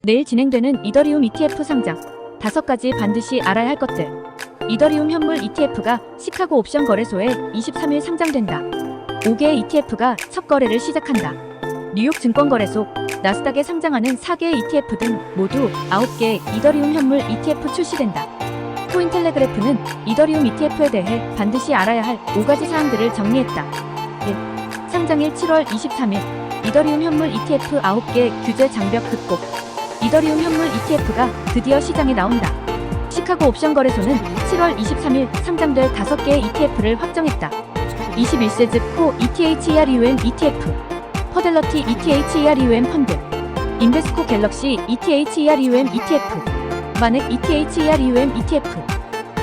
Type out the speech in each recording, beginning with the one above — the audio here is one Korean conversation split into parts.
내일 진행되는 이더리움 ETF 상장 5가지 반드시 알아야 할 것들. 이더리움 현물 ETF가 시카고 옵션 거래소에 23일 상장된다. 5개의 ETF가 첫 거래를 시작한다. 뉴욕 증권거래소, 나스닥에 상장하는 4개의 ETF 등 모두 9개의 이더리움 현물 ETF 출시된다. 코인텔레그래프는 이더리움 ETF에 대해 반드시 알아야 할 5가지 사항들을 정리했다. 1. 상장일 7월 23일 이더리움 현물 ETF 9개 규제 장벽 극복. 이더리움 현물 ETF가 드디어 시장에 나온다. 시카고 옵션 거래소는 7월 23일 상장될 5개의 ETF를 확정했다. 21세즈 코 ETHERUM ETF, 퍼델러티 ETHERUM 펀드, 인베스코 갤럭시 ETHERUM ETF, 마넥 ETHERUM ETF,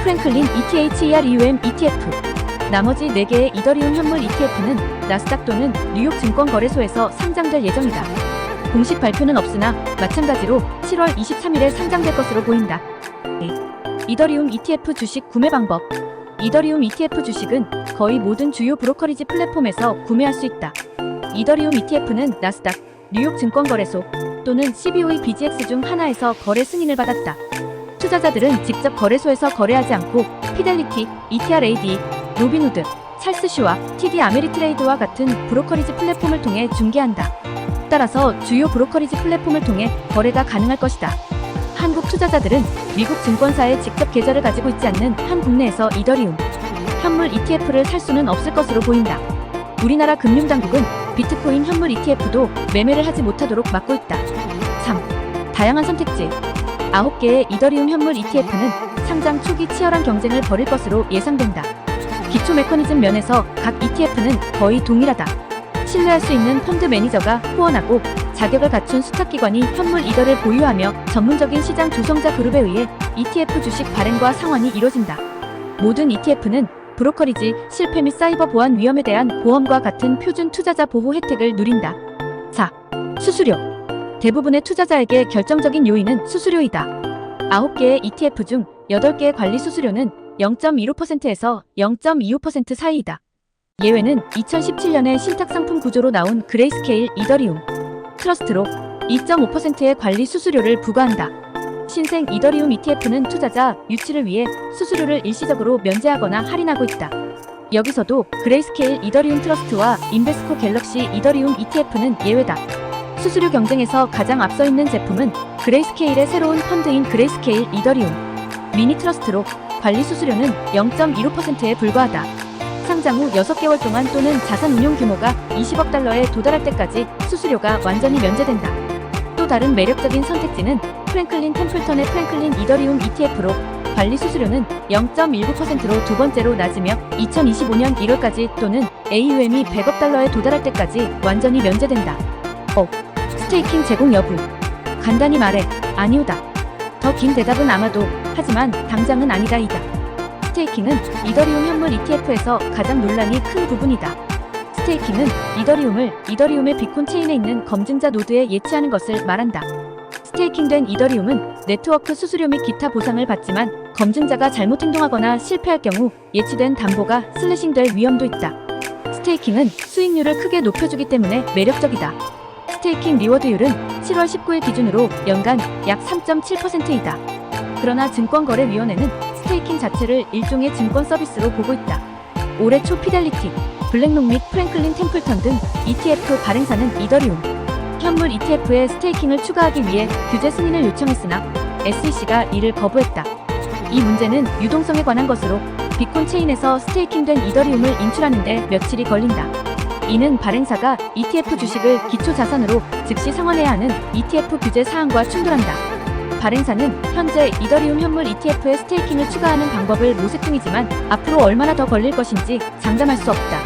프랭클린 ETHERUM ETF. 나머지 4개의 이더리움 현물 ETF는 나스닥 또는 뉴욕 증권거래소에서 상장될 예정이다. 공식 발표는 없으나 마찬가지로 7월 23일에 상장될 것으로 보인다. 이더리움 ETF 주식 구매 방법. 이더리움 ETF 주식은 거의 모든 주요 브로커리지 플랫폼에서 구매할 수 있다. 이더리움 ETF는 나스닥, 뉴욕 증권거래소 또는 CBOE BGX 중 하나에서 거래 승인을 받았다. 투자자들은 직접 거래소에서 거래하지 않고 피델리티, ETRAD, 로빈후드, 찰스슈와 TD 아메리트레이드와 같은 브로커리지 플랫폼을 통해 중개한다. 따라서 주요 브로커리지 플랫폼을 통해 거래가 가능할 것이다. 한국 투자자들은 미국 증권사에 직접 계좌를 가지고 있지 않는 한 국내에서 이더리움 현물 ETF를 살 수는 없을 것으로 보인다. 우리나라 금융당국은 비트코인 현물 ETF도 매매를 하지 못하도록 막고 있다. 3. 다양한 선택지. 9개의 이더리움 현물 ETF는 상장 초기 치열한 경쟁을 벌일 것으로 예상된다. 기초 메커니즘 면에서 각 ETF는 거의 동일하다. 신뢰할 수 있는 펀드 매니저가 후원하고 자격을 갖춘 수탁기관이 현물 이더를 보유하며 전문적인 시장 조성자 그룹에 의해 ETF 주식 발행과 상환이 이뤄진다. 모든 ETF는 브로커리지, 실패 및 사이버 보안 위험에 대한 보험과 같은 표준 투자자 보호 혜택을 누린다. 4. 수수료. 대부분의 투자자에게 결정적인 요인은 수수료이다. 9개의 ETF 중 8개의 관리 수수료는 0.15%에서 0.25% 사이이다. 예외는 2017년에 신탁 상품 구조로 나온 그레이스케일 이더리움 트러스트로 2.5%의 관리 수수료를 부과한다. 신생 이더리움 ETF는 투자자 유치를 위해 수수료를 일시적으로 면제하거나 할인하고 있다. 여기서도 그레이스케일 이더리움 트러스트와 인베스코 갤럭시 이더리움 ETF는 예외다. 수수료 경쟁에서 가장 앞서 있는 제품은 그레이스케일의 새로운 펀드인 그레이스케일 이더리움 미니 트러스트로 관리 수수료는 0.15%에 불과하다. 상장 후 6개월 동안 또는 자산 운용 규모가 20억 달러에 도달할 때까지 수수료가 완전히 면제된다. 또 다른 매력적인 선택지는 프랭클린 템플턴의 프랭클린 이더리움 ETF로 관리 수수료는 0.19%로 두 번째로 낮으며 2025년 1월까지 또는 AUM이 100억 달러에 도달할 때까지 완전히 면제된다. 스테이킹 제공 여부. 간단히 말해 아니오다. 더 긴 대답은 아마도 하지만 당장은 아니다이다. 스테이킹은 이더리움 현물 ETF에서 가장 논란이 큰 부분이다. 스테이킹은 이더리움의 비콘 체인에 있는 검증자 노드에 예치하는 것을 말한다. 스테이킹된 이더리움은 네트워크 수수료 및 기타 보상을 받지만 검증자가 잘못 행동하거나 실패할 경우 예치된 담보가 슬래싱될 위험도 있다. 스테이킹은 수익률을 크게 높여주기 때문에 매력적이다. 스테이킹 리워드율은 7월 19일 기준으로 연간 약 3.7%이다. 그러나 증권거래위원회는 스테이킹 자체를 일종의 증권 서비스로 보고 있다. 올해 초 피델리티, 블랙록 및 프랭클린 템플턴 등 ETF 발행사는 이더리움 현물 ETF에 스테이킹을 추가하기 위해 규제 승인을 요청했으나 SEC가 이를 거부했다. 이 문제는 유동성에 관한 것으로 비콘 체인에서 스테이킹된 이더리움을 인출하는 데 며칠이 걸린다. 이는 발행사가 ETF 주식을 기초 자산으로 즉시 상환해야 하는 ETF 규제 사항과 충돌한다. 발행사는 현재 이더리움 현물 ETF에 스테이킹을 추가하는 방법을 모색 중이지만 앞으로 얼마나 더 걸릴 것인지 장담할 수 없다.